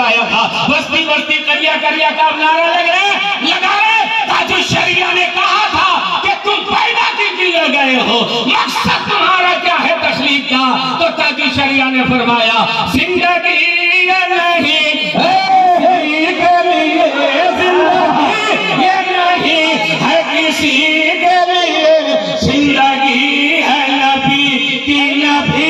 فرمایا تھا بستی بستی قریہ قریہ کا نعرہ لگا رہے تاج الشریعہ نے کہا تھا کہ تم پیدا کیے گئے ہو مقصد تمہارا کیا ہے تخلیق کا تو تاج الشریعہ نے فرمایا زندگی نہیں کے لیے زندگی یہ نہیں ہے کسی کے لیے زندگی ہے نبی کی نبی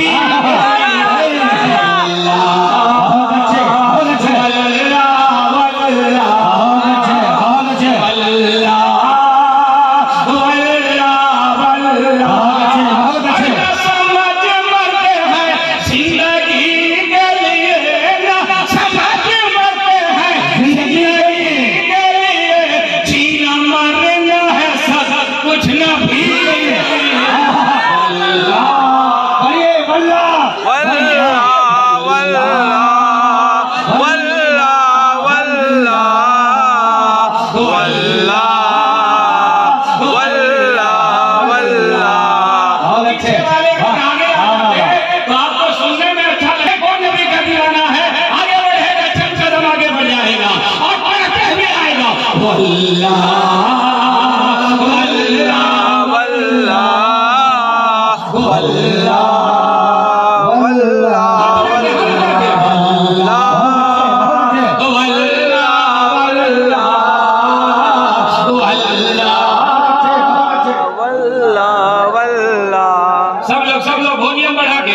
سب لوگ بولیے بڑھا کے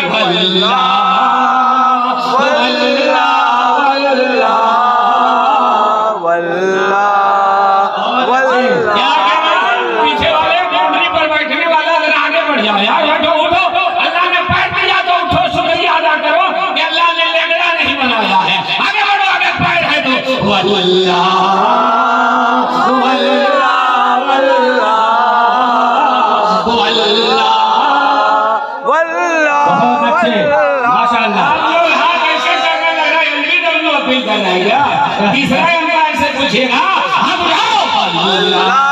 پیچھے والے باؤنڈری پر بیٹھنے والا ذرا آگے بڑھ جاؤ یار بیٹھو اٹھو اللہ نے پیر دیا تو اٹھو شکریہ ادا کرو کہ اللہ نے لنگڑا نہیں بنایا ہے آگے بڑھو اگر پیر ہے تو تیسرا امپائر سے پوچھے گا ہم جاؤ اللہ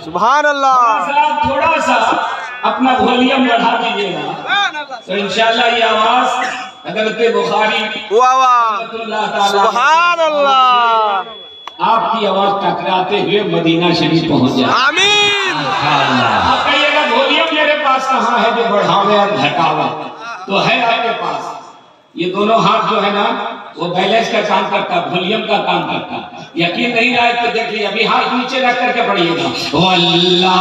سبحان اللہ تھوڑا سا اپنا والیوم بڑھا دیجیے گا تو انشاءاللہ یہ آواز حضرت بخاری سبحان اللہ آپ کی آواز ٹکراتے ہوئے مدینہ شریف پہنچ جائے آمین آپ کہیے گا والیوم میرے پاس کہاں ہے جو بڑھاوے اور گھٹاوے تو ہے آپ کے پاس یہ دونوں ہاتھ جو ہے نا وہ بیلنس کا کام کرتا ہے والیوم کا کام کرتا ہے یقین نہیں رہا ہے تو دیکھ لیے ابھی ہاتھ نیچے رکھ کر کے پڑھیے گا واللہ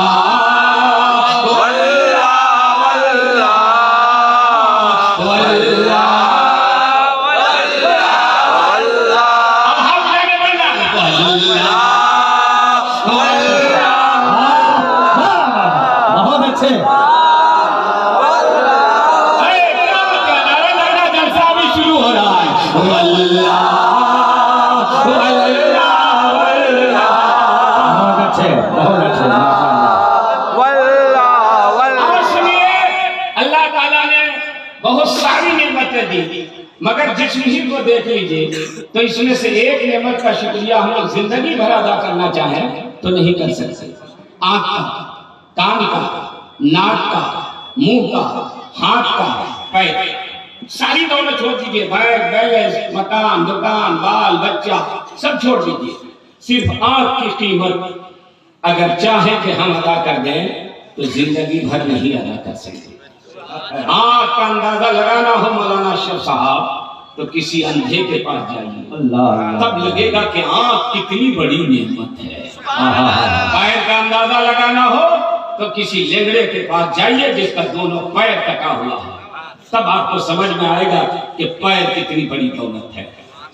واللہ واللہ واللہ اب ہاتھ لے کے بڑھنا واللہ بہت اچھے جلسہ بھی شروع ہو رہا ہے واللہ اللہ تعالیٰ نے بہت ساری نعمتیں دی مگر جس ہی کو دیکھ لیجئے تو اس میں سے ایک نعمت کا شکریہ ہم لوگ زندگی بھر ادا کرنا چاہیں تو نہیں کر سکتے آنکھ کا کان کا ناک کا منہ کا ہاتھ کا پیر ساری دولت چھوڑ دیجئے بینک بیلنس مکان دکان بال بچہ سب چھوڑ دیجئے صرف آنکھ کی قیمت اگر چاہیں کہ ہم ادا کر دیں تو زندگی بھر نہیں ادا کر سکتے آنکھ کا اندازہ لگانا ہو مولانا اشرف صاحب تو کسی اندھے کے پاس جائیے تب لگے گا کہ آنکھ کتنی بڑی نعمت ہے پیر کا اندازہ لگانا ہو تو کسی لنگڑے کے پاس جائیے جس کا دونوں پیر کٹا ہوا ہے، تب آپ کو سمجھ میں آئے گا کہ پیر کتنی بڑی دولت ہے۔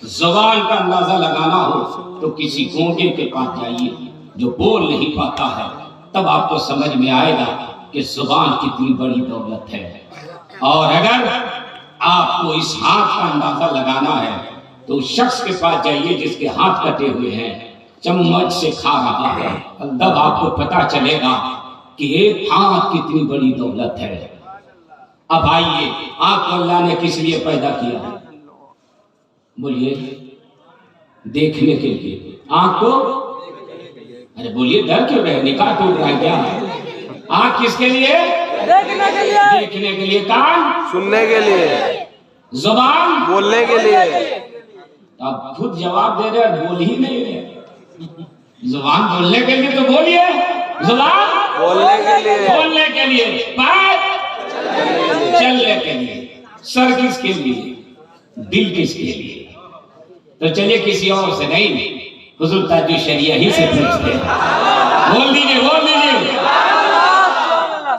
زبان کا اندازہ لگانا ہو تو کسی گونگے کے پاس جائیے جو بول نہیں پاتا ہے، تب آپ کو سمجھ میں آئے گا کہ زبان کتنی بڑی دولت ہے۔ اور اگر آپ کو اس ہاتھ کا اندازہ لگانا ہے تو اس شخص کے پاس جائیے جس کے ہاتھ کٹے ہوئے ہیں، چمچ سے کھا رہا ہے، تب آپ کو پتا چلے گا کہ ایک ہاتھ کتنی بڑی دولت ہے۔ اب آئیے، آنکھ کو اللہ نے کس لیے پیدا کیا؟ بولیے، دیکھنے کے لیے۔ آنکھ کو، ارے بولیے، ڈر کیوں رہے؟ نکاح ٹوٹ رہا ہے کیا؟ آنکھ کس کے لیے؟ دیکھنے کے لیے۔ دیکھنے کے لیے۔ کان سننے کے لیے۔ زبان بولنے کے لیے۔ آپ خود جواب دے رہے ہیں، بول ہی نہیں رہے۔ زبان بولنے کے لیے تو بولیے، زبان بولنے کے لیے۔ بولنے کے لیے، پیر چلنے کے لیے، سر کس کے لیے؟ دل کس کے لیے؟ تو چلیے کسی اور سے نہیں، حضور تاج الشریعہ ہی سے پوچھتے ہیں۔ بول دیجئے، بول دیجئے۔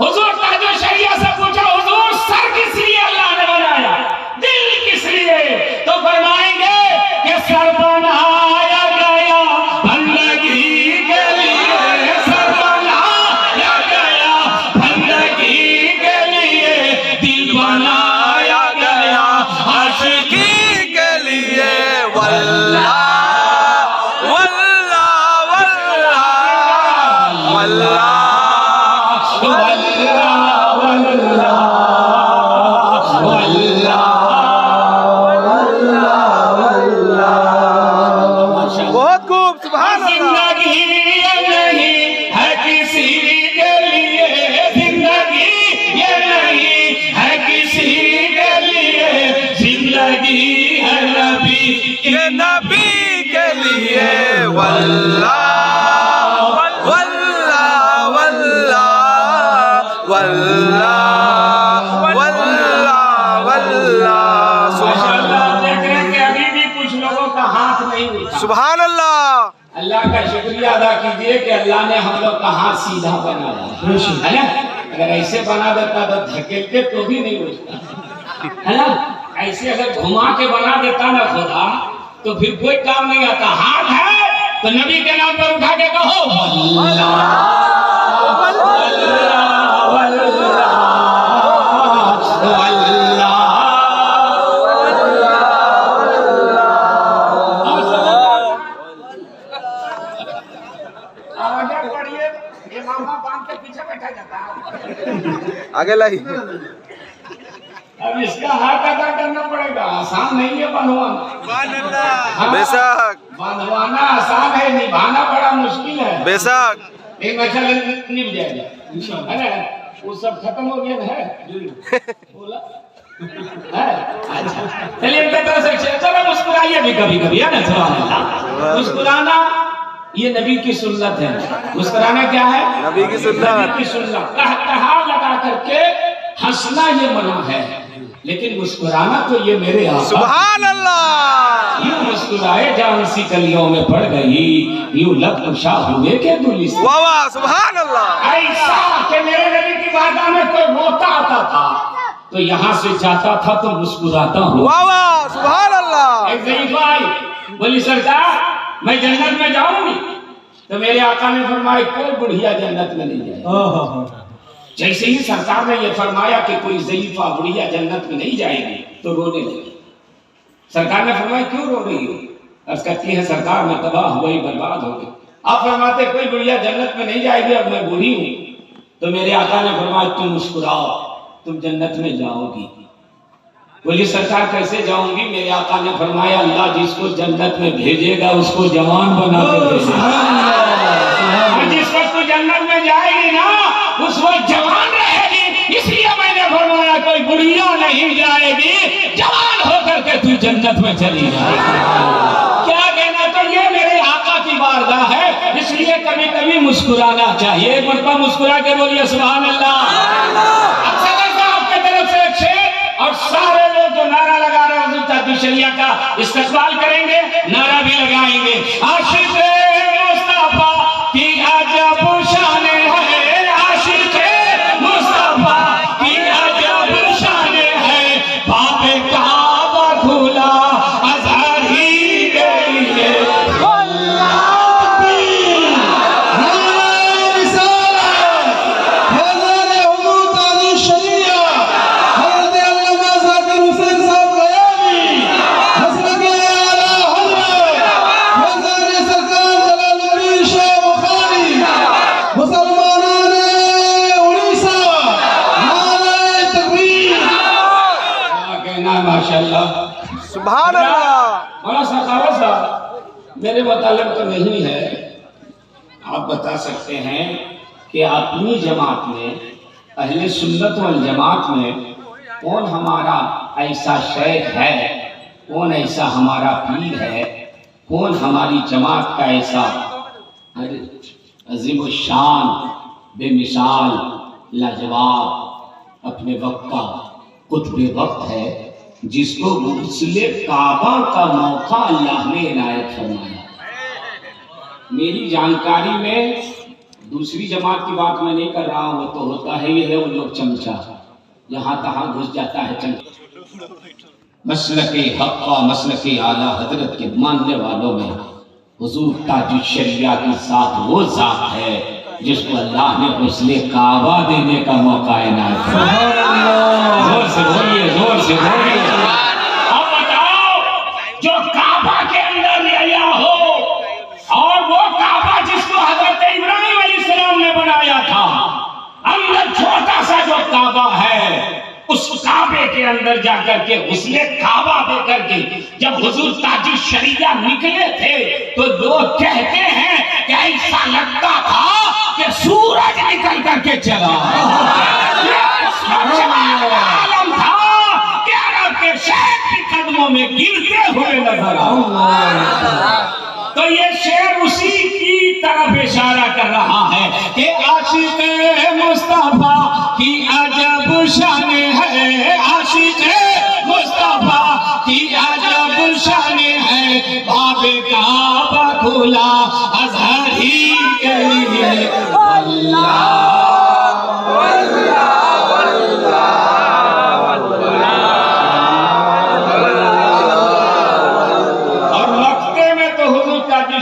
حضور تاج الشریعہ سے پوچھا، حضور سر کس لیے اللہ نے بنایا، دل کس لیے؟ تو فرمائیں گے کہ سر بنایا گیا بندگی کے لیے، سر بنایا گیا بندگی کے لیے، دل بنایا گیا عاشقی کے لیے۔ واللہ واللہ واللہ واللہ بہت خوب، سبحان اللہ۔ زندگی یہ نہیں ہے کسی کے لیے، زندگی یہ نہیں ہے کسی کے لیے، زندگی ہے نبی کہ نبی کے لیے۔ واللہ واللہ واللہ واللہ واللہ واللہ۔ ماشاءاللہ، دیکھ رہے ہیں کہ ابھی بھی کچھ لوگوں کا ہاتھ نہیں اٹھا۔ سبحان اللہ۔ اللہ کا شکریہ ادا کیجئے کہ اللہ نے ہم لوگ کا ہاتھ سیدھا بنایا ہے نا۔ اگر ایسے بنا دیتا تو دھکیلتے تو بھی نہیں اٹھتا ہے نا۔ ایسے اگر گھما کے بنا دیتا نا خدا تو پھر کوئی کام نہیں آتا۔ ہاتھ ہے تو نبی کے نام پر اٹھا کے کہو اللہ آگے لائی۔ اب اس کا ہاتھ ادا کرنا پڑے گا، آسان نہیں ہے بنوانا۔ بے شک، بنوانا آسان ہے، نبھانا بڑا مشکل ہے۔ بے شک۔ ایک مسئلہ نب جائے گا ہے نا، وہ سب ختم ہو گیا ہے بولا چلیے چلو مسکرائیے بھی کبھی کبھی ہے نا۔ سبحان اللہ۔ مسکرانا یہ نبی کی سنت ہے۔ مسکرانا کیا ہے؟ نبی کی سنت۔ کہا لگا کر کے ہنسنا یہ منع ہے، لیکن مسکرانا تو یہ میرے آقا۔ سبحان اللہ۔ یوں مسکرائے جان سی کلیوں میں پڑ گئی، یوں لب کشا ہوئے کہ دلی سے۔ واہ واہ، سبحان اللہ۔ ایسا کہ میرے نبی کی بارگاہ میں کوئی روتا آتا تھا تو یہاں سے جاتا تھا تو مسکراتا ہوں۔ واہ واہ، سبحان اللہ۔ ایک ضعیف آئی، بولی سرکار میں جنت میں جاؤں گی، تو میرے آقا نے فرمایا کوئی بڑھیا جنت میں نہیں جائے گا۔ جیسے ہی سرکار نے یہ فرمایا کہ کوئی ضعیفہ بڑھیا جنت میں نہیں جائے گی تو رونے لگی۔ سرکار نے فرمایا کیوں رو رہی ہو؟ عرض کرتی ہے سرکار میں تباہ ہوئی، برباد ہو گئی۔ آپ فرماتے کوئی بڑھیا جنت میں نہیں جائے گی، اب میں بوڑھی ہوں۔ تو میرے آقا نے فرمایا تم مسکراؤ، تم جنت میں جاؤ گی۔ بولی سرکار کیسے جاؤں گی؟ میرے آقا نے فرمایا اللہ جس کو جنت میں بھیجے گا اس کو جوان بنا کے بھیجے گا۔ جس وقت تو جنت میں جائے گی نا اس وقت جوان رہے گی، اس لیے میں نے فرمایا کوئی بڑھیا نہیں جائے گی، جوان ہو کر کے تو جنت میں چلی جائے گی۔ کیا کہنا؟ تو یہ میرے آقا کی بارگاہ ہے، اس لیے کبھی کبھی مسکرانا چاہیے۔ ایک مرتبہ مسکرا کے بولیے سبحان اللہ۔ اور سارے لوگ جو نعرہ لگا رہے ہیں حضور تاج الشریعہ کا استقبال کریں گے، نعرہ بھی لگائیں گے۔ عاشق مصطفیٰ کی عجب شان ہے، عاشق سبحان اللہ. مولانا سخاوت صاحب میرے متعلق تو نہیں ہے، آپ بتا سکتے ہیں کہ اپنی جماعت میں اہل سنت والجماعت میں کون ہمارا ایسا شیخ ہے، کون ایسا ہمارا پیر ہے، کون ہماری جماعت کا ایسا عظیم الشان بے مثال لاجواب اپنے وقت کا قطب وقت ہے جس کو غسل کعبہ کا موقع اللہ نے عنایت فرمایا. میری جانکاری میں دوسری جماعت کی بات میں نہیں کر رہا ہوں، وہ تو ہوتا ہے یہ ہے ان لوگ چمچا یہاں تہاں گھس جاتا ہے چمچا. مسلک حق و مسلک اعلیٰ حضرت کے ماننے والوں میں حضور تاج الشریعہ کے ساتھ وہ ذات ہے جس کو اللہ نے غسل کعبہ دینے کا موقع عنایت فرمایا. زور سے بولیے، زور سے بولیے. اب بتاؤ جو کعبہ کے اندر آیا ہو اور وہ کعبہ جس کو حضرت ابراہیم علیہ السلام نے بنایا تھا، اندر چھوٹا سا جو کعبہ ہے اس کعبے کے اندر جا کر کے غسل کعبہ دے کر کے جب حضور تاج الشریعہ نکلے تھے تو لوگ کہتے ہیں کہ ایسا لگتا تھا کہ سورج نکل کر کے چلا. عالم تھا کہ عرب کے شہر کی قدموں میں گرتے ہوئے نظر آئے. تو یہ شعر اسی کی طرف اشارہ کر رہا ہے کہ عاشق مصطفیٰ کی عجب شان ہے، عاشق مصطفیٰ کی عجب شان ہے، باب کعبہ کھلا اظہر ہی کے لیے. اللہ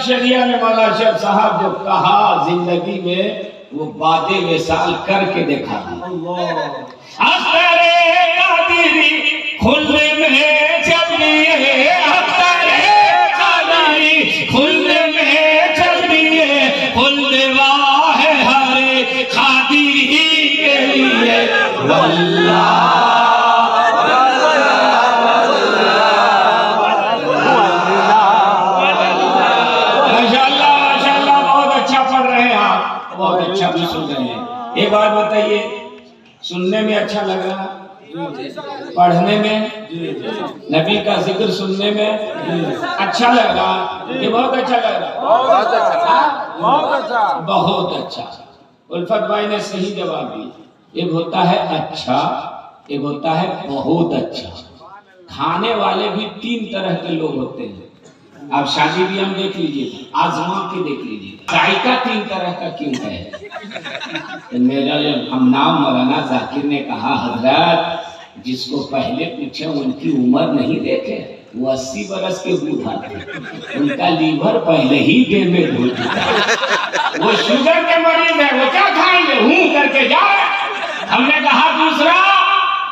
شریعہ نے مولانا شیخ صاحب جو کہا زندگی میں وہ باتیں وصال کر کے دکھا دی. اختر قادری کھلنے میں جب لیے، اختر قادری کھلنے میں جب لیے، کھلنے واہ ہر قادری کے لیے. واللہ سن رہے ہیں. ایک بات بتائیے، سننے میں اچھا لگ رہا، پڑھنے میں، نبی کا ذکر سننے میں اچھا لگ رہا، یہ بہت اچھا لگ رہا، بہت اچھا. الفت بھائی نے صحیح جواب دی. ایک ہوتا ہے اچھا، ایک ہوتا ہے بہت اچھا. کھانے والے بھی تین طرح کے لوگ ہوتے ہیں. آپ شادی بھی ہم دیکھ لیجئے، آزما کے دیکھ لیجئے. ذائقہ تین طرح کا کیوں ہے؟ میرا ہم نام مولانا ذاکر نے کہا حضرت جس کو پہلے پوچھے ان کی عمر نہیں دیکھے، وہ 80 برس کے بوڑھا تھے، ان کا لیور پہلے ہی ڈیمیج ہو چکا ہے، وہ شوگر کے مریض ہے، وہ کیا کھائیں گے؟ ہوں کر کے جا رہے. ہم نے کہا دوسرا،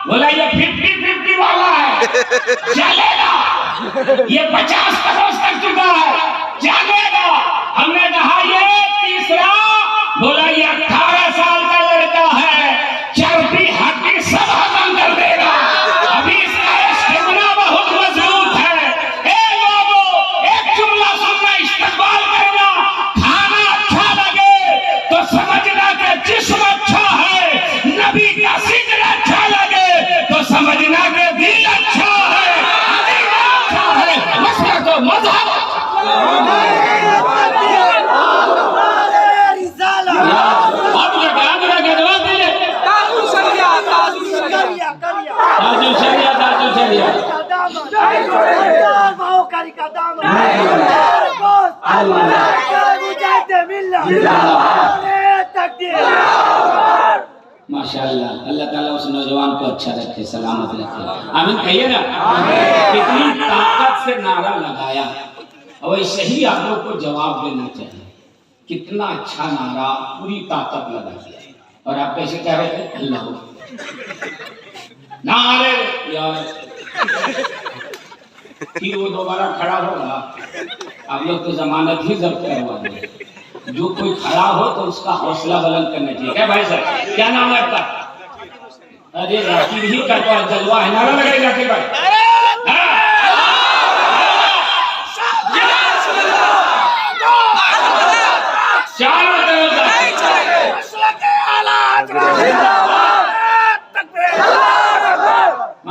بولا یہ 50-50 والا ہے، چلے گا. یہ 50 کروڑ تک چکا ہے، چلے گا. ہم نے کہا یہ تیسرا، بولا یہ 18 سال کا لڑکا ہے، چربی ہڈی سب ہضم کر دے گا، ابھی اس کا اسٹیمنا بہت مضبوط ہے. اے لوگوں ایک جملہ سننا، استقبال کرنا. کھانا اچھا لگے تو سمجھنا کہ جسم اچھا ہے، نبی کا ذکر اچھا لگے تو سمجھنا کہ دل اچھا ہے، دل اچھا ہے، مسلک و مذہب. ماشاءاللہ، اللہ تعالیٰ اس نوجوان کو اچھا رکھے، سلامت رکھے. آمین کہیے نا. کتنی طاقت سے نعرہ لگایا، اور ایسے ہی آپ لوگ کو جواب دینا چاہیے. کتنا اچھا نعرہ، پوری طاقت لگا دیا. اور آپ کیسے کہہ رہے تھے؟ اللہ نعرے یار. پھر وہ دوبارہ کھڑا ہوگا، آپ لوگ تو ضمانت ہی ضبط کروا دیں. جو کوئی کھڑا ہو تو اس کا حوصلہ بلند کرنا چاہیے. کیا بھائی صاحب کیا نام ہے آپ کا؟ ارے ذاکر ہی کا تو جلوہ ہے. نعرہ لگائے ذاکر بھائی.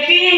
3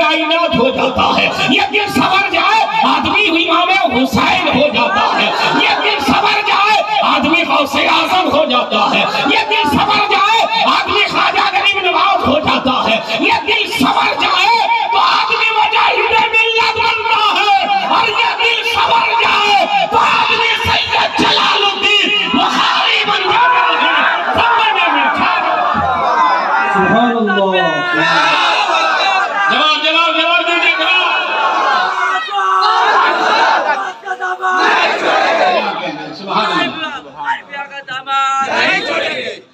کائنات ہو جاتا ہے، یہ دل سنور جائے آدمی امام حسین ہو جاتا ہے، یہ دل سنور جائے آدمی غوث اعظم ہو جاتا ہے، یہ دل سنور جائے آدمی خواجہ غریب نواز ہو جاتا ہے، یہ دل سنور جائے تو آدمی مجاہد ملت بنتا ہے، اور یہ دل سنور جائے تو آدمی سید جلال الدین بخاری بن جاتا ہے۔ سمجھنے میں سبحان اللہ، جواب دیجیے گا۔ سبحان اللہ۔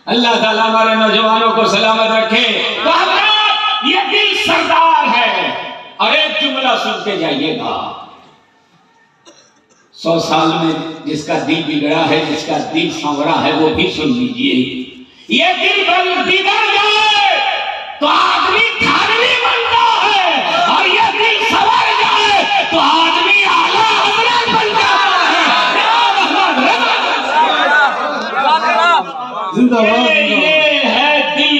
اللہ تعالیٰ ہمارے نوجوانوں کو سلامت رکھے۔ تو حضرات یہ دل سردار ہے، اور ایک جملہ سن کے جائیے گا، 100 سال میں جس کا دل بگڑا ہے، جس کا دل سنورا ہے، وہ بھی سن لیجئے۔ یہ دل بگڑ جائے تو آدمی تھانوی بنتا ہے، اور یہ دل سنور جائے تو آدمی اعلیٰ حضرت بن جاتا ہے۔ زندہ باد، یہ ہے دل،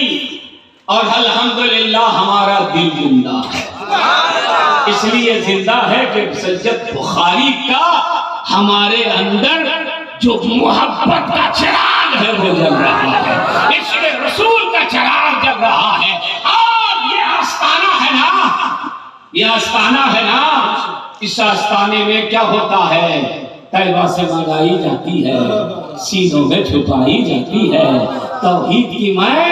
اور الحمدللہ ہمارا دل زندہ ہے۔ اس لیے زندہ ہے کہ سید بخاری کا ہمارے اندر جو محبت کا چراغ ہے وہ جل رہا ہے، عشق رسول کا چراغ جل رہا ہے۔ اور یہ آستانہ ہے نا، یہ آستانہ ہے نا، اس آستانے میں کیا ہوتا ہے؟ طیبہ سے منگائی جاتی ہے، سینوں میں چھپائی جاتی ہے، توحید کی میں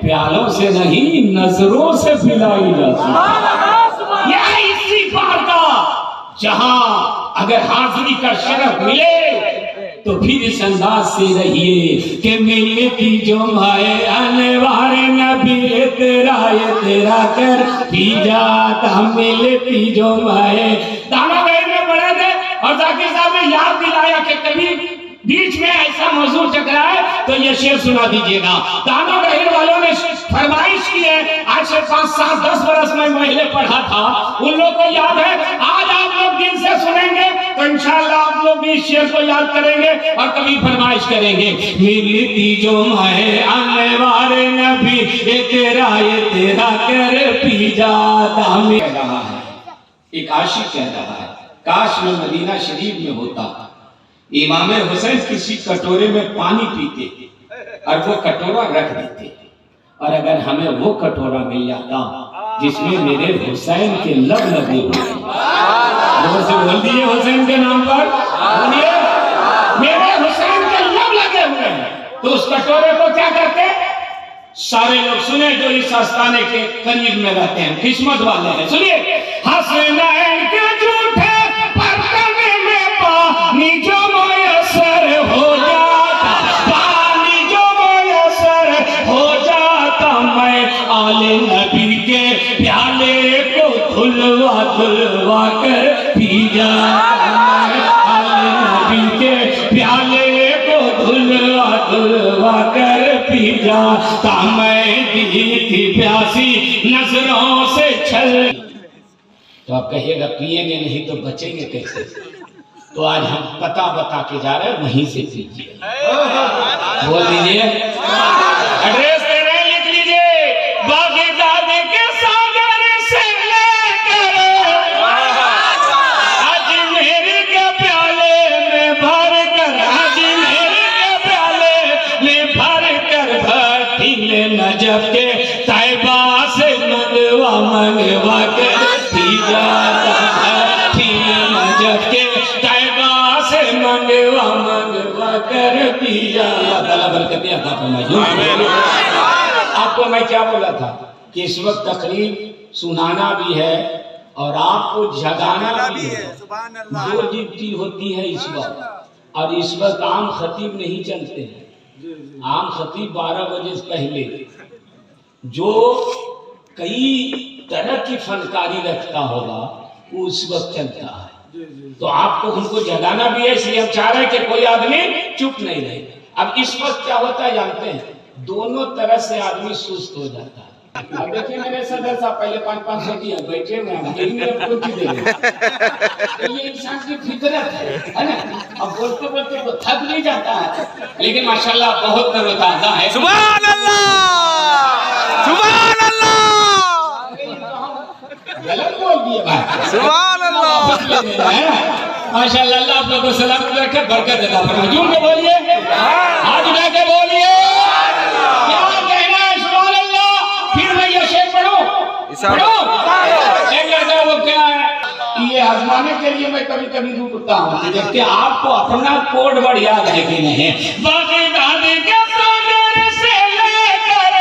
پیالوں سے نہیں نظروں سے پلائی جاتی ہے۔ یہ اسی بار کا جہاں اگر حاضری کا شرف ملے تو پھر اس انداز سے رہیے کہ ملتی جو مائے آنے والے نبی تیرا کر پی جاتا، ملتی جو مائے۔ دانا بہن میں پڑھے تھے اور ذاکر صاحب نے یاد دلایا کہ کبھی بیچ میں ایسا موضوع ٹکرائے تو یہ شعر سنا دیجئے گا۔ دانا بہن والوں نے فرمائش کی ہے، آج سے 5 7 10 برس میں محلے پڑھا تھا، ان لوگ کو یاد ہے۔ آج آپ لوگ دل سے سنیں گے تو انشاءاللہ آپ لوگ بھی اس شعر کو یاد کریں گے اور کبھی فرمائش کریں گے۔ ملتی جو مائے آنے والے نبی یہ تیرا کر پی جاتا۔ کہہ رہا ہے، ایک عاشق کہہ رہا ہے، کاش میں مدینہ شریف میں ہوتا، امام حسین کسی کٹورے میں پانی پیتے اور وہ کٹورا رکھ دیتے، اور اگر ہمیں وہ کٹورا مل جاتا جس میں میرے حسین کے لب لگے ہوئے ہیں، زور سے بول دیئے حسین کے نام پر، بولیے میرے حسین کے لب لگے ہوئے ہیں، تو اس کٹورے کو کیا کرتے؟ سارے لوگ سنیں جو اس آستانے کے قریب میں رہتے ہیں، قسمت والے ہیں، سنیے۔ حسنین کے جھوٹے برتن میں پانی جو میسر ہو جاتا، پانی جو میسر ہو جاتا، میں آل نبی کے پیالے کو دھلوا دھلوا کر پی جاتا، میں آل نبی کے پیالے کو دھلوا دھلوا کر پی جاتا، میں دی تھی پیاسی نظروں سے چھل۔ تو آپ کہیے گا پیئیں گے نہیں تو بچیں گے کیسے؟ تو آج ہم پتہ بتا کے جا رہے ہیں، وہیں سے پیجئے، بول دیجئے، ایڈریس دے رہے ہیں، لکھ لیجئے، بغداد کے ساغر سے لے کر اجمیر کے پیالے میں بھر کر، اجمیر کے پیالے میں بھر کر، بھٹیل نجف کے طیبہ سے منگوا منگوا کر پی جاتا، بھٹیل نجف کے طیبہ سے منگوا منگوا کر پی جاتا۔ اللہ تعالیٰ برکت عطا فرمائے۔ آپ کو میں کیا بولا تھا کہ اس وقت تقریر سنانا بھی ہے اور آپ کو جگانا بھی ہے، دو ڈیوٹی ہوتی ہے اس وقت، اور اس وقت عام خطیب نہیں چلتے ہیں، عام خطیب 12 بجے سے پہلے جو کئی طرح کی فنکاری رکھتا ہوگا وہ اس وقت چلتا ہے، تو آپ کو ان کو جگانا بھی ہے، اس لیے ہم چاہ رہے ہیں کہ کوئی آدمی چپ نہیں رہے۔ اب اس وقت کیا ہوتا ہے جانتے ہیں، دونوں طرح سے آدمی سست ہو جاتا ہے۔ اب دیکھیں میرے صدر صاحب پہلے 500 دیا بیٹھے ہوئے ہیں، یہ انسان کی فطرت ہے نا، اب بولتے بولتے تو تھک نہیں جاتا ہے، لیکن ماشاءاللہ بہت تر و تازہ ہے۔ سبحان اللہ، سبحان اللہ۔ سبحان اللہ ماشاء اللہ اللہ آپ لوگوں کو سلامت رکھے برکت عطا فرمائے جھوم کے بولیے ہاتھ اٹھا کے بولیے کیا کہنا ہے سبحان اللہ پھر میں یہ شعر پڑھوں ایک لڑکا وہ کیا ہے یہ آزمانے کے لیے میں کبھی کبھی رکتا ہوں دیکھتے آپ کو اپنا کوڈ ورڈ یاد ہے کہ نہیں باقی دادی کے ساگر سے لے کر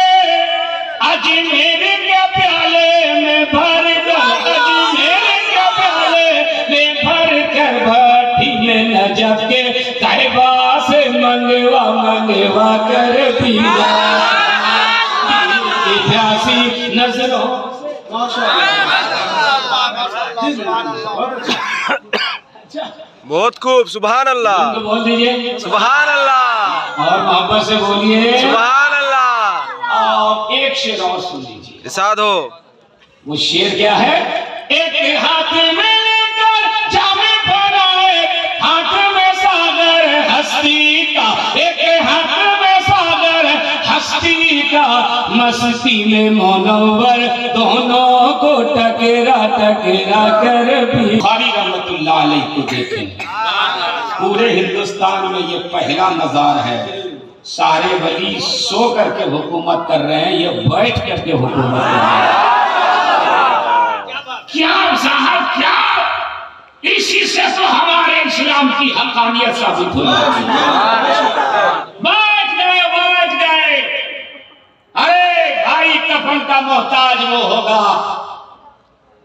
اجمیر کے پیالے میں بھر کر اجمیر کے پیالے میں بھر کر بھٹی میں نجف کے طیبہ سے منگوا کر پیا کی پیاسی نظروں بہت خوب سبحان اللہ بول دیجئے سبحان اللہ اور محبت سے بولیے سبحان اللہ اور ایک شعر اور سن لیجیے ارشاد ہو وہ شعر کیا ہے ایک ہاتھ میں لے کر جام بھرائے ہاتھ میں ساگر ہستی کا ایک ہاتھ میں ساگر ہستی کا مستی میں منور دونوں کو ٹکرا کر بھی بخاری رحمت اللہ علیہ کو دیکھیں پورے ہندوستان میں یہ پہلا مزار ہے سارے ولی سو کر کے حکومت کر رہے ہیں یہ بیٹھ کر کے حکومت کر رہے ہیں کیا صاحب کیا اسی سے تو ہمارے اسلام کی حقانیت ثابت ہو جاتی ہے بیٹھ گئے ارے بھائی کفن کا محتاج وہ ہوگا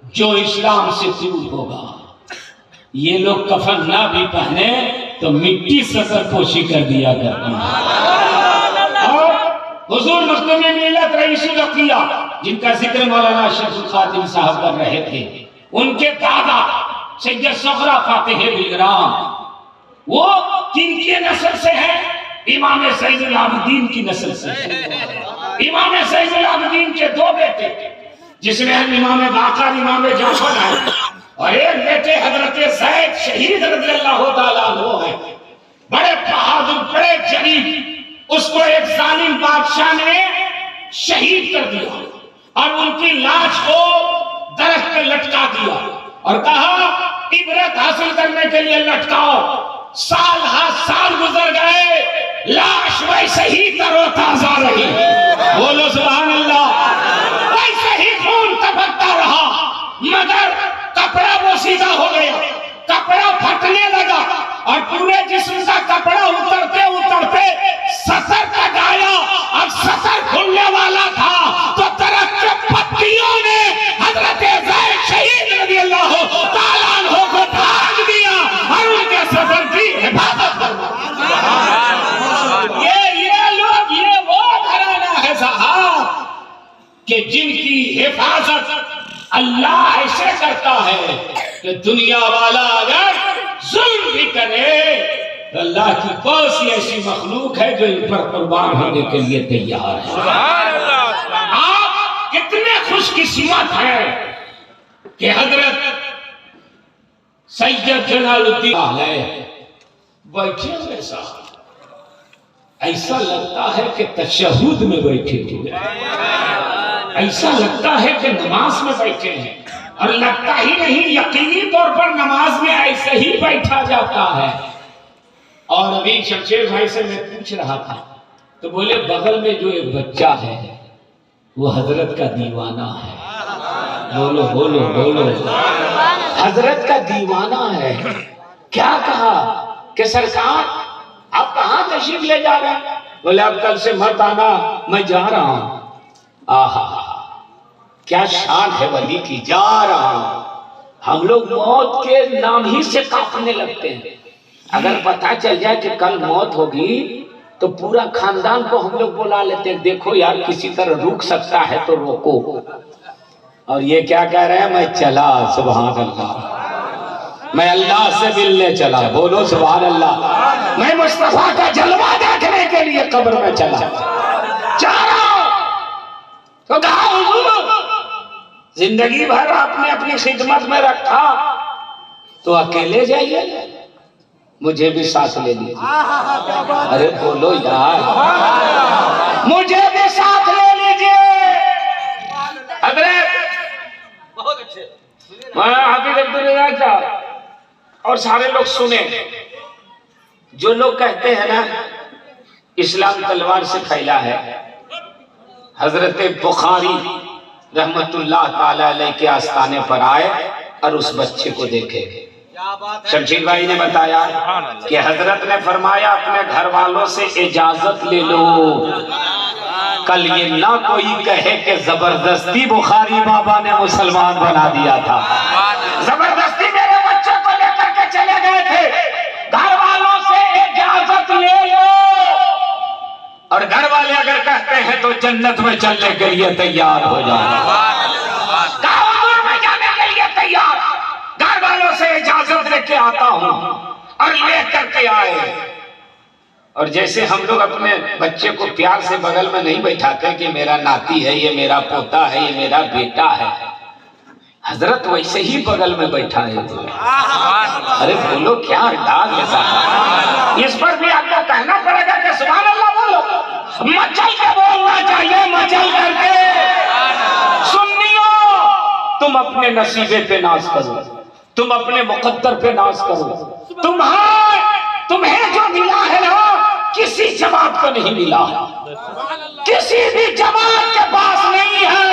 جو اسلام سے دور ہوگا یہ لوگ کفن نہ بھی پہنے تو مٹی سطر پوشی کر دیا کرتے ہیں اور حضور مخدوم ملت رئیس العقیہ جن کا ذکر مولانا شیخ الخاتم صاحب کر رہے تھے ان کے دادا سید صغرا فاتح بلگرام وہ کن کی نسل سے ہے امام سید العابدین کی نسل سے امام سید العابدین کے دو بیٹے جس میں امام باقر امام جعفر ہیں اور ایک بیٹے حضرت زید شہید رضی اللہ تعالیٰ عنہ ہیں بڑے بہادر بڑے جریب اس کو ایک ظالم بادشاہ نے شہید کر دیا اور ان کی لاش کو درخت پہ لٹکا دیا اور کہا عبرت حاصل کرنے کے لیے لٹکاؤ سال ہر سال گزر گئے لاش ویسے ہی تر و تازہ رہی بولو سبحان اللہ ویسے ہی خون ٹپکتا رہا مگر کپڑا بوسیدہ ہو گیا کپڑا پھٹنے لگا اور پورے جسم کا کپڑا اترتے اترتے سطر تک آیا اب سطر کھلنے والا تھا تو درخت کے پتیوں نے حضرت زید شہید رضی اللہ تعالیٰ عنہ کو ڈھانک دیا اور ان کے سطر کی حفاظت فرمائی یہ لوگ یہ وہ گھرانہ ہے صاحب کہ جن کی حفاظت اللہ ایسے کرتا ہے کہ دنیا والا اگر ظلم بھی کرے تو اللہ کی بہت سی ایسی مخلوق ہے جو ان پر قربان ہونے کے لیے تیار ہے آپ کتنے خوش قسمت ہیں کہ حضرت سید جلال الدین بیٹھے ہوئے صاحب ایسا لگتا ہے کہ تشہد میں بیٹھے ہوئے ایسا لگتا ہے کہ نماز میں بیٹھے ہیں اور لگتا ہی نہیں یقینی طور پر نماز میں ایسے ہی بیٹھا جاتا ہے اور ابھی شمشیر بھائی سے میں پوچھ رہا تھا تو بولے بغل میں جو ایک بچہ ہے وہ حضرت کا دیوانہ ہے بولو بولو بولو حضرت کا دیوانہ ہے کیا کہا کہ سرکار آپ کہاں تشریف لے جا رہے ہیں بولے اب کل سے مت آنا میں جا رہا ہوں آہا کیا شان ہے ولی کی جا رہا ہوں ہم لوگ موت کے نام ہی سے کانپنے لگتے ہیں اگر پتہ چل جائے کہ کل موت ہوگی تو پورا خاندان کو ہم لوگ بلا لیتے ہیں دیکھو یار کسی طرح روک سکتا ہے تو روکو اور یہ کیا کہہ رہے ہیں میں چلا سبحان اللہ میں اللہ سے ملنے چلا بولو سبحان اللہ میں مصطفیٰ کا جلوہ دیکھنے کے لیے قبر میں چلا جا رہا ہوں تو کہا حضور زندگی بھر آپ نے اپنی خدمت میں رکھا تو اکیلے جائیے مجھے بھی ساتھ لے لیجیے ارے بولو یار مجھے بھی ساتھ لے لیجیے حضرت بہت اچھے میں حافظ عبدالرزاق صاحب اور سارے لوگ سنیں، جو لوگ کہتے ہیں نا اسلام تلوار سے پھیلا ہے، حضرت بخاری رحمت اللہ تعالی علیہ کے آستانے پر آئے اور اس بچے کو دیکھے۔ شمشیر بھائی نے بتایا کہ حضرت نے فرمایا اپنے گھر والوں سے اجازت لے لو، کل یہ نہ کوئی کہے کہ زبردستی بخاری بابا نے مسلمان بنا دیا تھا۔ زبردستی میرے بچے کو لے کر کے چلے گئے تھے، گھر والوں سے اجازت لے لو، اور گھر والے اگر کہتے ہیں تو جنت میں چلنے کے لیے تیار ہو جاؤ، کعبہ میں جانے کے لیے تیار، گھر والوں سے اجازت لے کے آتا ہوں، اور لے کر کے آئے۔ اور جیسے ہم لوگ اپنے بچے کو پیار سے بغل میں نہیں بیٹھاتے کہ میرا ناتی ہے، یہ میرا پوتا ہے، یہ میرا بیٹا ہے، حضرت ویسے ہی بغل میں بیٹھا ہے۔ ارے بولو کیا انداز ہے صاحب، اس پر بھی آپ کو کہنا پڑے گا کہ سبحان اللہ بولو، مچل کے بولنا چاہیے، مچل کر کے۔ سنیو، تم اپنے نصیبے پہ ناز کرو، تم اپنے مقدر پہ ناز کرو، تمہیں جو ملا ہے نا کسی جماعت کو نہیں ملا، کسی بھی جماعت کے پاس نہیں ہے۔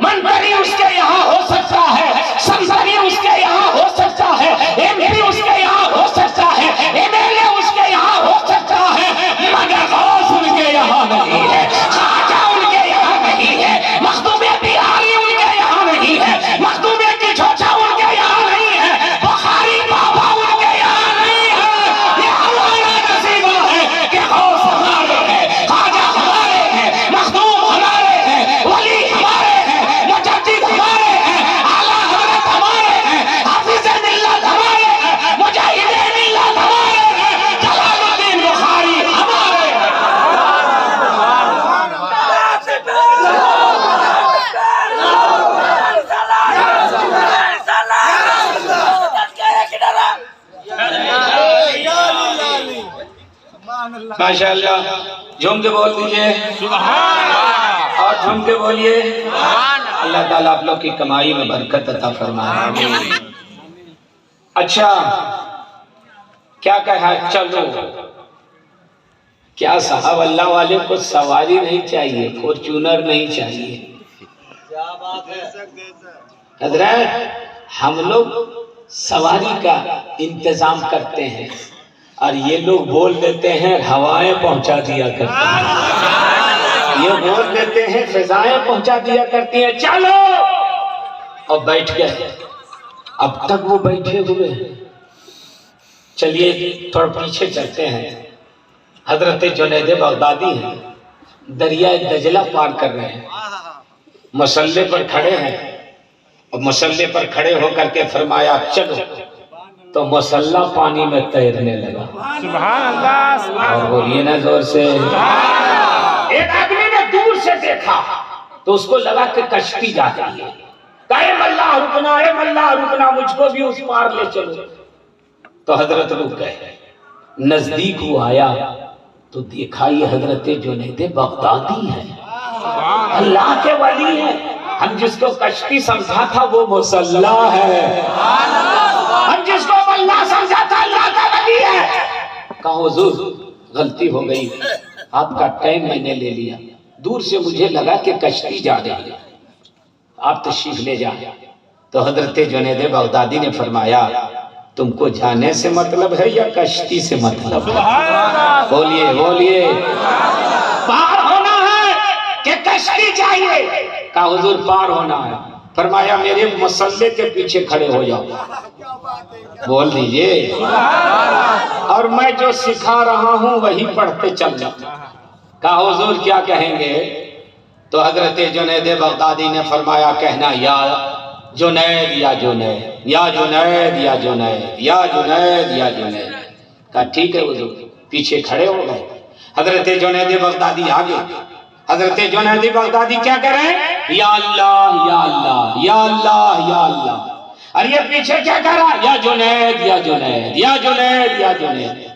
منتری اس کے یہاں ہو سکتا ہے، سنسری اس کے یہاں ہو سکتا ہے، ایم پی اس کے یہاں ہو سکتا ہے، ایم ایل اے اس کے یہاں ہو سکتا ہے، مگر غوث ان کے یہاں نہیں ہے، خواجہ ان کے یہاں نہیں ہے، مخدوم بہاری ان کے یہاں نہیں ہے، مخدوم کی چھوچا ان کے یہاں نہیں ہے، بخاری بابا ان کے یہاں نہیں ہے۔ یہ ہمارا نصیبہ ہے کہ غوث ہمارے ہیں، خواجہ ہمارے ہیں، مخدوم ہمارے ہیں، ولی ہمارے ہیں، مجدد ہمارے ہیں، اعلیٰ حضرت ہمارے ہیں، حافظ ملت ہمارے ہیں، مجاہد ملت ہمارے ہیں، جلال الدین بخاری ہمارے ہیں۔ ماشاءاللہ، جھوم کے بول دیجئے اور جھوم کے بولیے۔ اللہ تعالیٰ آپ لوگ کی کمائی میں برکت عطا فرمائے۔ اچھا کیا کہا، چلو کیا صاحب اللہ والے کو سواری نہیں چاہیے، فورچونر نہیں چاہیے؟ حضرت ہم لوگ سواری کا انتظام کرتے ہیں اور یہ لوگ بول دیتے ہیں ہوائیں پہنچا دیا کرتے ہیں، یہ بول دیتے ہیں فضائیں پہنچا دیا کرتی ہیں، چلو، اور بیٹھ گئے۔ اب تک وہ بیٹھے ہوئے ہیں، چلیے تھوڑا پیچھے چلتے ہیں۔ حضرت جنید بغدادی ہیں، دریائے دجلہ پار کر رہے ہیں، مصلے پر کھڑے ہیں، اور مصلے پر کھڑے ہو کر کے فرمایا چلو، تو مصلہ پانی میں تیرنے لگا۔ سبحان اللہ، اور بولیے نا زور سے۔ ایک آدمی نے دور سے دیکھا تو اس کو لگا کہ کشتی جا رہی ہے، کہا اے ملا رکنا، اے ملا رکنا، مجھ کو بھی اس پار لے چلو۔ تو حضرت رک گئے، نزدیک وہ آیا تو دیکھا یہ حضرت جنید بغدادی ہے، اللہ کے ولی ہے، ہم جس کو کشتی سمجھا تھا وہ مصلہ ہے، ہم جس کو اللہ سمجھا تھا اللہ کا ولی ہے۔ کہا حضور غلطی ہو گئی، آپ کا ٹائم میں نے لے لیا، دور سے مجھے لگا کہ کشتی جا رہی ہے، آپ تشریف لے جائیں۔ تو حضرت جنید بغدادی نے فرمایا تم کو جانے سے مطلب ہے یا کشتی سے مطلب ہے؟ بولیے بولیے، پار ہونا ہے کہ کشتی چاہیے؟ کہا حضور پار ہونا ہے۔ فرمایا میرے مصلے کے پیچھے کھڑے ہو جاؤ، بول دیجئے، اور میں جو سکھا رہا ہوں وہی پڑھتے چل جاؤ۔ کہا حضور کیا کہیں گے؟ تو حضرت جنید بغدادی نے فرمایا کہنا یا جنید یا جنید یا جنید یا جنید یا جنید یا جنید۔ کہا ٹھیک ہے حضور، پیچھے کھڑے ہو گئے۔ حضرت جنید بغدادی آگے، حضرت جنید بغدادی کیا کر رہے ہیں؟ یا اللہ یا اللہ یا اللہ یا اللہ، اور یہ پیچھے کیا کر رہا؟ یا جنید یا جنید یا جنید یا جنید۔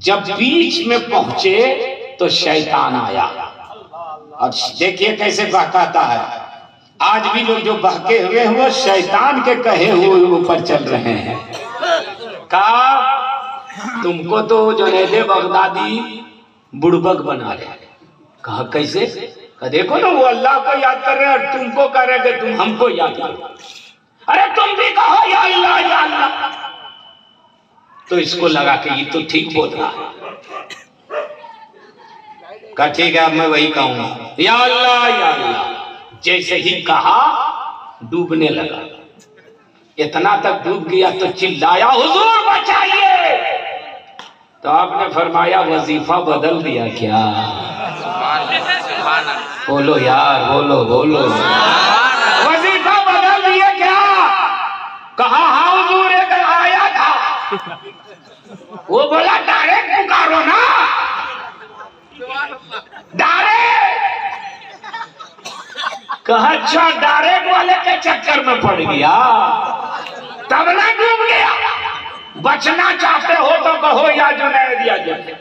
جب بیچ میں پہنچے تو شیطان آیا، اور دیکھیے کیسے بہکاتا ہے، آج بھی لوگ جو بہکے ہوئے ہیں وہ شیطان کے کہے ہوئے اوپر چل رہے ہیں. کہا تم کو تو جنید بغدادی بڑبک بنا رہے ہیں. کہا کیسے؟ کہا دیکھو نا وہ اللہ کو یاد کر رہے ہیں اور تم کو کہہ رہے کہ تم ہم کو یاد کرو. ارے تم بھی کہو یا اللہ یا اللہ. تو اس کو لگا کہ یہ تو ٹھیک بول رہا ہے. کہا ٹھیک ہے اب میں وہی کہوں گا یا اللہ یا اللہ. جیسے ہی کہا ڈوبنے لگا. اتنا تک ڈوب گیا تو چلایا حضور بچائیے. تو آپ نے فرمایا وظیفہ بدل دیا کیا؟ بولو یار بولو بولو. وظیفہ بدل دیا کیا؟ کہا ہاں حضور ایک آیا تھا. وہ بولا ڈائریکٹ پکارو نا ڈائریکٹ. کہا اچھا ڈائریکٹ والے کے چکر میں پڑ گیا تب نہ ڈوب گیا. بچنا چاہتے ہو تو کہو یا جنید یا جنید.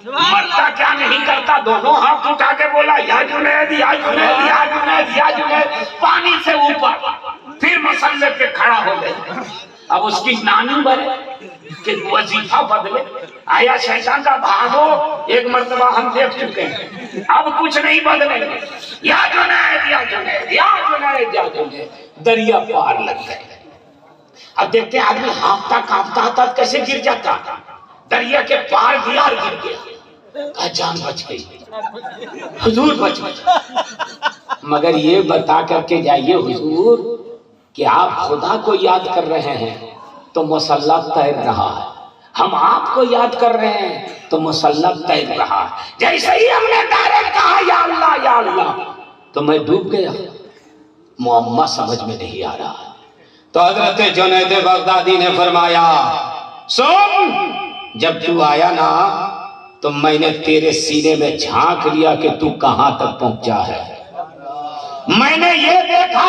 مرتا کیا نہیں کرتا دونوں ہاتھ اٹھا کے بولا یا جنید یا جنید یا جنید یا جنید. پانی سے اوپر پھر مسلے پہ کھڑا ہو گئے. اب اس کی نانی بنے کہ وظیفہ بدلے. آیا شیطان کا بھاگو ایک مرتبہ ہم دیکھ چکے ہیں اب کچھ نہیں بدلیں گے. یا جنید یا جنید یا جنید یا جنید. دریا پار لگ گئے. اب دیکھتے آدمی ہانپتا کانپتا تھا کیسے گر جاتا. دریا کے پار گیا اور گر گیا. جان بچ گئی حضور بچ گئی. مگر یہ بتا کر کے جائیے حضور کہ آپ خدا کو یاد کر رہے ہیں تو مسلح تیر رہا ہے. ہم آپ کو یاد کر رہے ہیں تو مسلح تیر رہا ہے. جیسے ہی ہم نے ڈائریکٹ کہا یا اللہ یا اللہ تو میں ڈوب گیا. معمہ سمجھ میں نہیں آ رہا. تو حضرت جنید بغدادی نے فرمایا سن جب تو آیا نا تو میں نے تیرے سینے میں جھانک لیا کہ تو کہاں تک پہنچا ہے. میں نے یہ دیکھا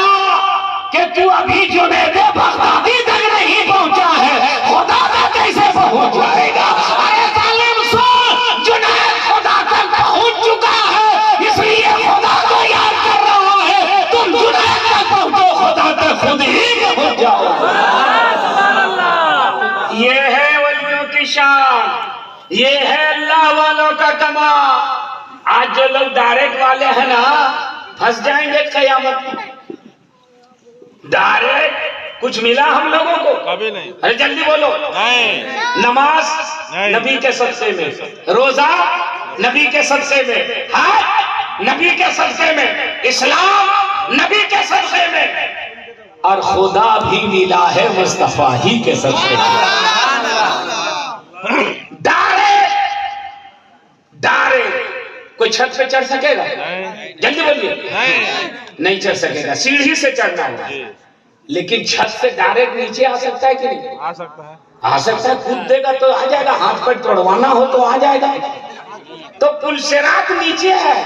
کہ تو ابھی جنید بغدادی تک نہیں پہنچا ہے. خدا تک کیسے پہنچ جائے گا؟ ارے ظالم سن جنید خدا تک پہنچ چکا ہے اس لیے خدا کو یاد کر رہا ہے. تم جنید تک پہنچو خدا تک خود ہی پہنچ جاؤ. یہ ہے ولیوں کی شان. یہ ہے اللہ والوں کا کمال. آج جو لوگ ڈائریکٹ والے ہیں نا پھنس جائیں گے قیامت میں. ڈائریکٹ کچھ ملا ہم لوگوں کو؟ کبھی نہیں. ارے جلدی بولو. نماز نبی کے صدقے میں, روزہ نبی کے صدقے میں, حج نبی کے صدقے میں, اسلام نبی کے صدقے میں, اور خدا بھی ملا ہے مصطفیٰ ہی کے صدقے میں. ڈائریکٹ کوئی چھت پہ چڑھ سکے گا؟ جلدی بولیے. نہیں چڑھ سکے گا. سیڑھی سے چڑھنا ہوگا. لیکن چھت سے ڈائریکٹ نیچے آ سکتا ہے کہ نہیں؟ آ سکتا ہے. آ سکتا ہے. کود دے گا تو آ جائے گا. ہاتھ پر توڑوانا ہو تو آ جائے گا. تو پل صراط نیچے ہے.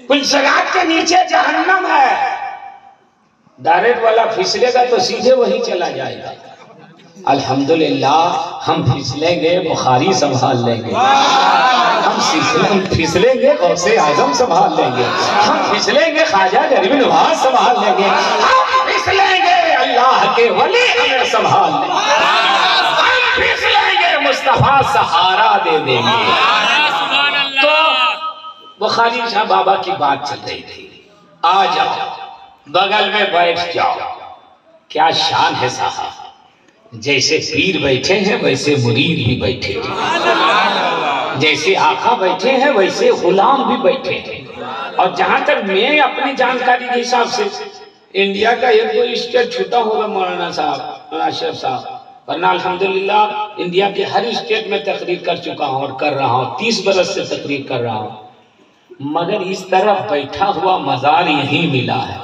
پل صراط کے نیچے جہنم ہے. ڈائریکٹ والا پھسلے گا تو سیدھے وہی چلا جائے گا. الحمدللہ ہم پھسلیں گے بخاری سنبھال لیں گے. ہم پھسلیں گے غوث اعظم سنبھال لیں گے. ہم پھسلیں گے خواجہ غریب نواز سنبھال لیں گے. ہم پھسلیں گے اللہ کے ولی ہمیں سنبھال لیں گے. ہم پھسلیں گے مصطفیٰ سہارا دے دیں گے. تو بخاری شاہ بابا کی بات چل رہی تھی. آ جاؤ بغل میں بیٹھ جاؤ. کیا شان ہے صاحب. جیسے پیر بیٹھے ہیں ویسے مرید بھی بیٹھے ہیں. جیسے آقا بیٹھے ہیں ویسے غلام بھی بیٹھے ہیں. اور جہاں تک میں اپنی جانکاری کے حساب سے انڈیا کا ایک دو اسٹیٹ چھوٹا ہوگا مولانا صاحب, مولانا اشرف صاحب, ورنہ الحمدللہ انڈیا کے ہر اسٹیٹ میں تقریر کر چکا ہوں اور کر رہا ہوں. 30 برس سے تقریر کر رہا ہوں. مگر اس طرح بیٹھا ہوا مزار یہیں ملا ہے.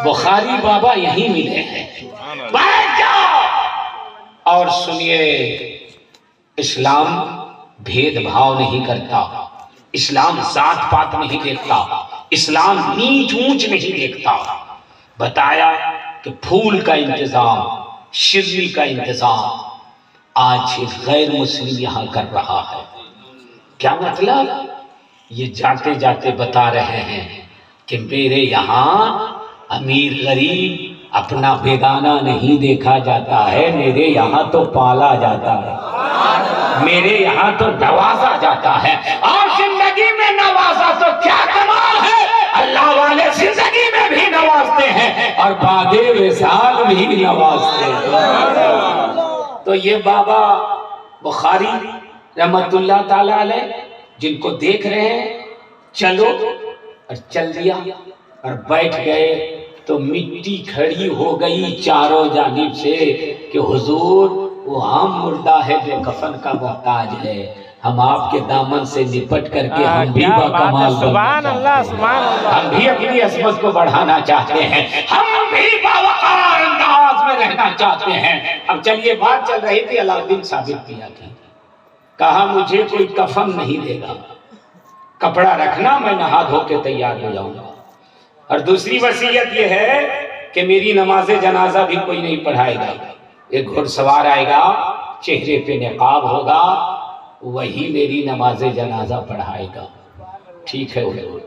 بخاری بابا یہیں ملے ہیں. بیٹھ جاؤ اور سنیے. اسلام بھید بھاؤ نہیں کرتا. اسلام ذات پات نہیں دیکھتا. اسلام نیچ اونچ نہیں دیکھتا. بتایا کہ پھول کا انتظام, شرری کا انتظام آج غیر مسلم یہاں کر رہا ہے. کیا مطلب؟ یہ جاتے جاتے بتا رہے ہیں کہ میرے یہاں امیر غریب اپنا بیگانہ نہیں دیکھا جاتا ہے، میرے یہاں تو پالا جاتا ہے، میرے یہاں تو نوازا جاتا ہے۔ اور زندگی میں نوازا تو کیا کمال ہے، اللہ والے زندگی میں بھی نوازتے ہیں اور بعد وصال بھی نوازتے ہیں۔ تو یہ بابا بخاری رحمت اللہ تعالی علیہ جن کو دیکھ رہے ہیں، چلو اور چل دیا اور بیٹھ گئے تو مٹی کھڑی ہو گئی چاروں جانب سے کہ حضور وہ عام مردہ ہے جو کفن کا محتاج ہے، ہم آپ کے دامن سے نپٹ کر کے ہم بھی باکمال سبحان اللہ، سبحان اللہ، ہم بھی اپنی عظمت کو بڑھانا چاہتے ہیں، ہم بھی باوقار انداز میں رہنا چاہتے ہیں۔ اب چلیے بات چل رہی تھی علاؤدین ثابت کیا تھی، کہا مجھے کوئی کفن نہیں دے گا، کپڑا رکھنا میں نہا دھو کے تیار ہو جاؤں گا، اور دوسری وصیت یہ ہے کہ میری نماز جنازہ بھی کوئی نہیں پڑھائے گا، ایک گھڑ سوار آئے گا، چہرے پہ نقاب ہوگا، وہی میری نماز جنازہ پڑھائے گا۔ ٹھیک ہے حضور،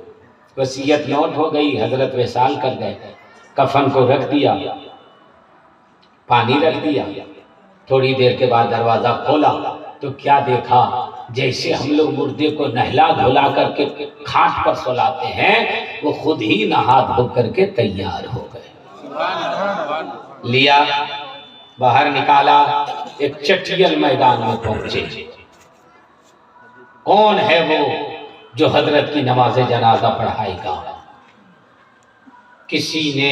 وصیت نوٹ ہو گئی، حضرت وصال کر گئے، کفن کو رکھ دیا، پانی رکھ دیا، تھوڑی دیر کے بعد دروازہ کھولا تو کیا دیکھا، جیسے ہم لوگ مردے کو نہلا دھلا کر کے کھاٹ پر سلاتے ہیں، وہ خود ہی نہا دھو کر کے تیار ہو گئے۔ لیا باہر نکالا، ایک چٹیل میدان میں پہنچے، کون ہے وہ جو حضرت کی نماز جنازہ پڑھائے گا؟ کسی نے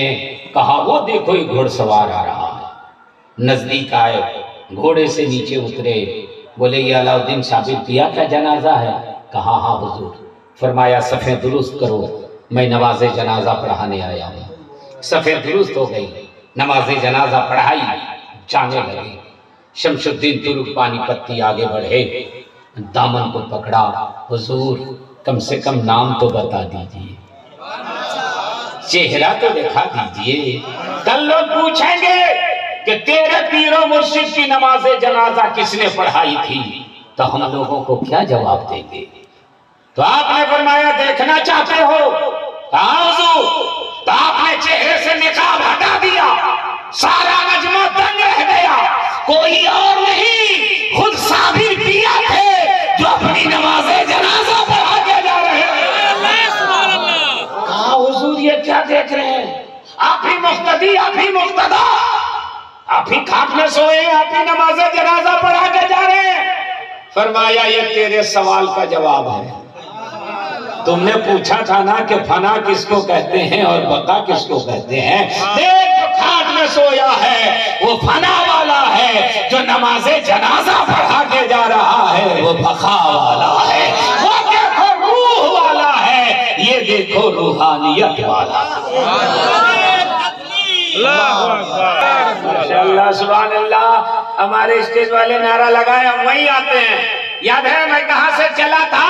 کہا وہ دیکھو ایک گھوڑ سوار آ رہا ہے، نزدیک آئے، گھوڑے سے نیچے اترے، بولے یہ علاؤدین ثابت کیا کا جنازہ ہے؟ کہا ہاں حضور۔ فرمایا صفیں درست کرو، میں نماز جنازہ پڑھانے آیا ہوں۔ صفیں درست ہو گئی، نماز جنازہ پڑھائی، جانے لگے۔ شمس الدین ترک پانی پتی آگے بڑھے، دامن کو پکڑا، حضور کم سے کم نام تو بتا دیجئے، چہرہ تو دکھا دیجئے، کل لوگ پوچھیں گے کہ تیرے پیر و مرشد کی نماز جنازہ کس نے پڑھائی تھی، تو ہم لوگوں کو کیا جواب دیں گے؟ تو آپ نے فرمایا دیکھنا چاہتے ہو؟ کہا حضور، تو آپ نے چہرے سے نقاب ہٹا دیا، سارا مجمع دنگ رہ گیا، کوئی اور نہیں، خود صابر پیا تھے جو اپنی نماز جنازہ پڑھا کے جا رہے ہیں۔ کہا حضور یہ کیا دیکھ رہے ہیں؟ آپ ہی مقتدی، آپ ہی مقتدا، آپ ہی کھاٹ میں سوئے ہیں، آپ ہی نماز جنازہ پڑھا کے جا رہے ہیں۔ فرمایا یہ تیرے سوال کا جواب ہے، تم نے پوچھا تھا نا کہ فنا کس کو کہتے ہیں اور بقا کس کو کہتے ہیں، دیکھ جو کھاٹ میں سویا ہے وہ فنا والا ہے، جو نماز جنازہ پڑھا کے جا رہا ہے وہ بقا والا ہے، وہ دیکھو روح والا ہے، یہ دیکھو روحانیت والا۔ ماشاءاللہ سبحان اللہ، ہمارے اسٹیج والے نعرہ لگائے ہم وہیں آتے ہیں۔ یاد ہے میں کہاں سے چلا تھا؟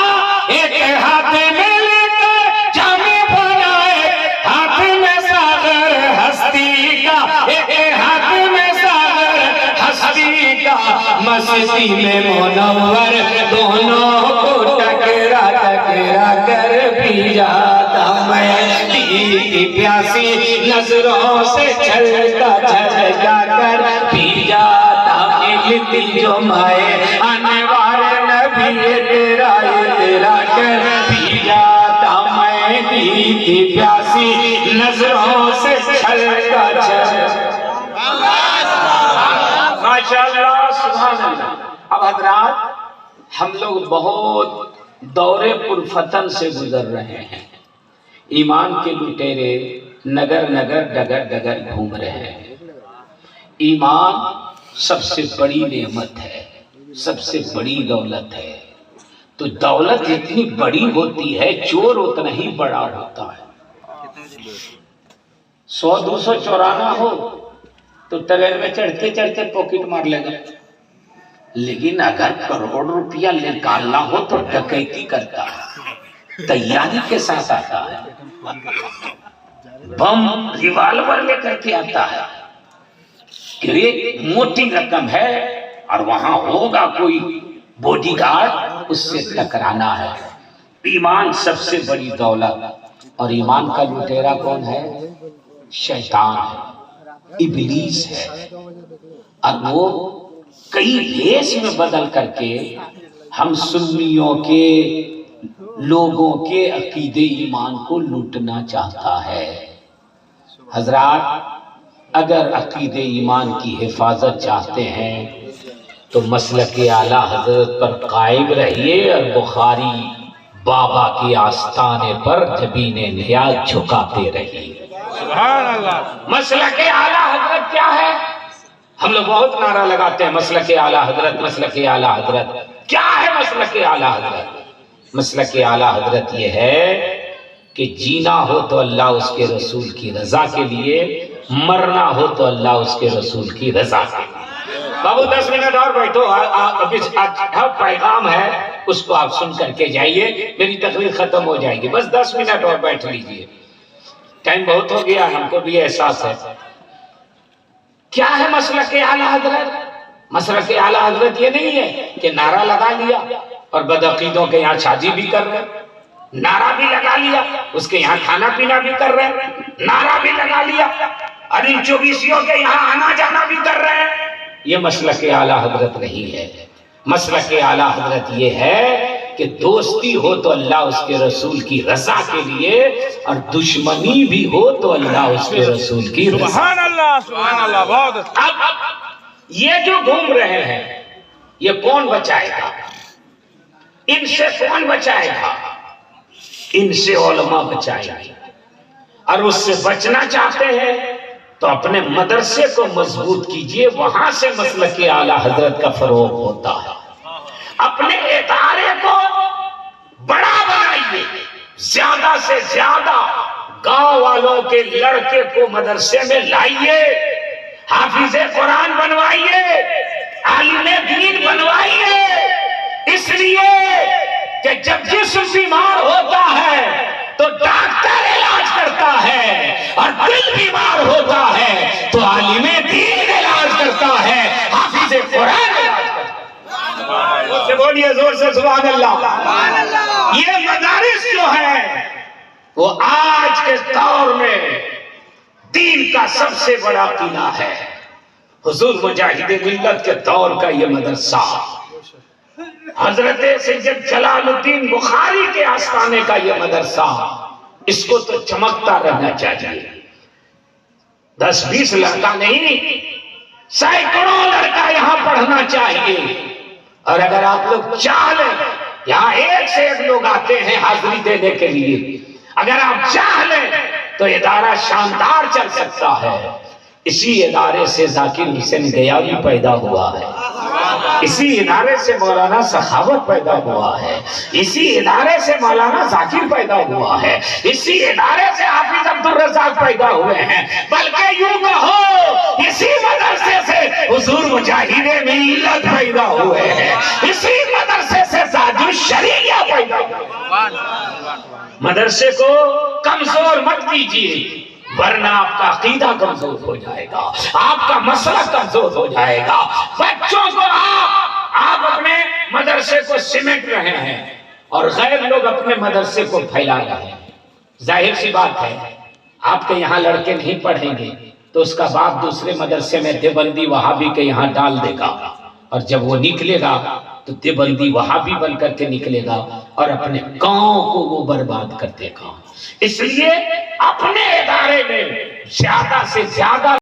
ایک ہاتھ میں لے کر جامے بنائے، ہاتھ میں ساغر ہستی کا، ایک ہاتھ میں ساغر ہستی کا، مستی میں منور دونوں کو ٹکرا ٹکرا کر پی جاتا میں، کی پیاسی نظروں سے چھلکا چھلکا کر پی جاتا، ملتی جو مائے انوار نبی تیرا تیرا کر پی جاتا میں، کی پیاسی نظروں سے چھلکا چھلکا۔ ماشاءاللہ سبحان اللہ۔ اب حضرات ہم لوگ بہت دورے پرفتن سے گزر رہے ہیں، ایمان کے لٹیرے نگر نگر ڈگر ڈگر گھوم رہے ہیں۔ ایمان سب سے بڑی نعمت ہے، سب سے بڑی دولت ہے، تو دولت اتنی بڑی ہوتی ہے چور اتنا ہی بڑا ہوتا ہے۔ 100-200 چورانا ہو تو ٹرین میں چڑھتے چڑھتے پاکٹ مار لے گا، لیکن اگر کروڑ روپیہ نکالنا ہو تو ڈکیتی کرتا ہے، تیاری کے ساتھ آتا ہے، بم ریوالور لے کر کے آتا ہے کہ ایک موٹی رقم ہے اور وہاں ہوگا کوئی باڈی گارڈ، اس سے ٹکرانا ہے۔ ایمان سب سے بڑی دولت، اور ایمان کا لٹیرا کون ہے؟ شیطان ہے، ابلیس ہے، اور وہ کئی بھیس میں بدل کر کے ہم سنیوں کے لوگوں کے عقیدے ایمان کو لوٹنا چاہتا ہے۔ حضرات اگر عقیدے ایمان کی حفاظت چاہتے ہیں تو مسلک اعلیٰ حضرت پر قائم رہیے اور بخاری بابا کے آستانے پر جبین نیاز جھکاتے رہیے۔ سبحان اللہ۔ مسلک اعلیٰ حضرت کیا ہے؟ ہم لوگ بہت نعرہ لگاتے ہیں مسلک اعلیٰ حضرت، مسلک اعلیٰ حضرت۔ کیا ہے مسلک اعلیٰ حضرت؟ مسلک اعلیٰ حضرت یہ ہے کہ جینا ہو تو اللہ اس کے رسول کی رضا کے لیے، مرنا ہو تو اللہ اس کے رسول کی رضا کے لیے۔ بابو 10 منٹ اور بیٹھو، ابھی پیغام ہے اس کو آپ سن کر کے جائیے، میری تقریر ختم ہو جائے گی، بس 10 منٹ اور بیٹھ لیجئے، ٹائم بہت ہو گیا، ہم کو بھی احساس ہے۔ کیا ہے مسلک اعلیٰ حضرت؟ مسلک اعلیٰ حضرت یہ نہیں ہے کہ نعرہ لگا لیا اور بدعقیدوں کے یہاں شادی بھی کر رہے، نعرہ بھی لگا لیا اس کے یہاں کھانا پینا بھی کر رہے، نعرہ بھی لگا لیا اور ان چوبیسیوں کے یہاں آنا جانا بھی کر رہے ہیں۔ یہ مسلک اعلیٰ حضرت نہیں ہے۔ مسلک اعلیٰ حضرت یہ ہے کہ دوستی ہو تو اللہ اس کے رسول کی رضا کے لیے، اور دشمنی بھی ہو تو اللہ اس کے رسول کی رضا۔ سبحان اللہ، سبحان اللہ، بہت اچھا۔ اب یہ جو گھوم رہے ہیں یہ کون بچائے گا؟ ان سے کون بچائے گا؟ ان سے علماء بچائے گا۔ اور اس سے بچنا چاہتے ہیں تو اپنے مدرسے کو مضبوط کیجئے، وہاں سے مسلک اعلیٰ حضرت کا فروغ ہوتا ہے۔ اپنے ادارے کو بڑا بنائیے، زیادہ سے زیادہ گاؤں والوں کے لڑکے کو مدرسے میں لائیے، حافظ قرآن بنوائیے، عالم دین بنوائیے، اس لیے کہ جب جسم بیمار ہوتا ہے تو ڈاکٹر علاج کرتا ہے، اور دل بیمار ہوتا ہے تو عالم دین علاج کرتا ہے، حافظ قرآن علاج کرتا ہے۔ سے بولیے زور سے سبحان اللہ۔ یہ مدارس جو ہیں وہ آج کے دور میں دین کا سب سے بڑا قلعہ ہے۔ حضور مجاہد ملت کے دور کا یہ مدرسہ، حضرت سید جلال الدین بخاری کے آستانے کا یہ مدرسہ، اس کو تو چمکتا رہنا چاہیے۔ 10-20 لڑکا نہیں، سینکڑوں لڑکا یہاں پڑھنا چاہیے۔ اور اگر آپ لوگ چاہ لیں، یہاں ایک سے ایک لوگ آتے ہیں حاضری دینے کے لیے، اگر آپ چاہ لیں تو ادارہ شاندار چل سکتا ہے۔ اسی ادارے سے ذاکر حسین گیاوی پیدا ہوا ہے، اسی ادارے سے مولانا سخاوت پیدا ہوا ہے، اسی ادارے سے مولانا ذاکر پیدا ہوا ہے، اسی ادارے سے حافظ عبدالرزاق پیدا ہوئے ہیں، بلکہ یوں کہو اسی مدرسے سے حضور مجاہد ملت پیدا ہوئے ہیں، اسی مدرسے سے تاج الشریعہ پیدا ہوئے۔ مدرسے کو کمزور مت کیجیے، ورنہ آپ کا عقیدہ کمزور ہو جائے گا، آپ کا مسلک کمزور ہو جائے گا۔ بچوں کو آپ اپنے مدرسے کو سمیٹ رہے ہیں اور غیر لوگ اپنے مدرسے کو پھیلا رہے ہیں۔ ظاہر سی بات ہے، آپ کے یہاں لڑکے نہیں پڑھیں گے تو اس کا باپ دوسرے مدرسے میں دیوبندی وہابی کے یہاں ڈال دے گا، اور جب وہ نکلے گا تو دیوبندی وہابی بن کر کے نکلے گا اور اپنے گاؤں کو وہ برباد کر دے گا۔ اس لیے اپنے ادارے میں زیادہ سے زیادہ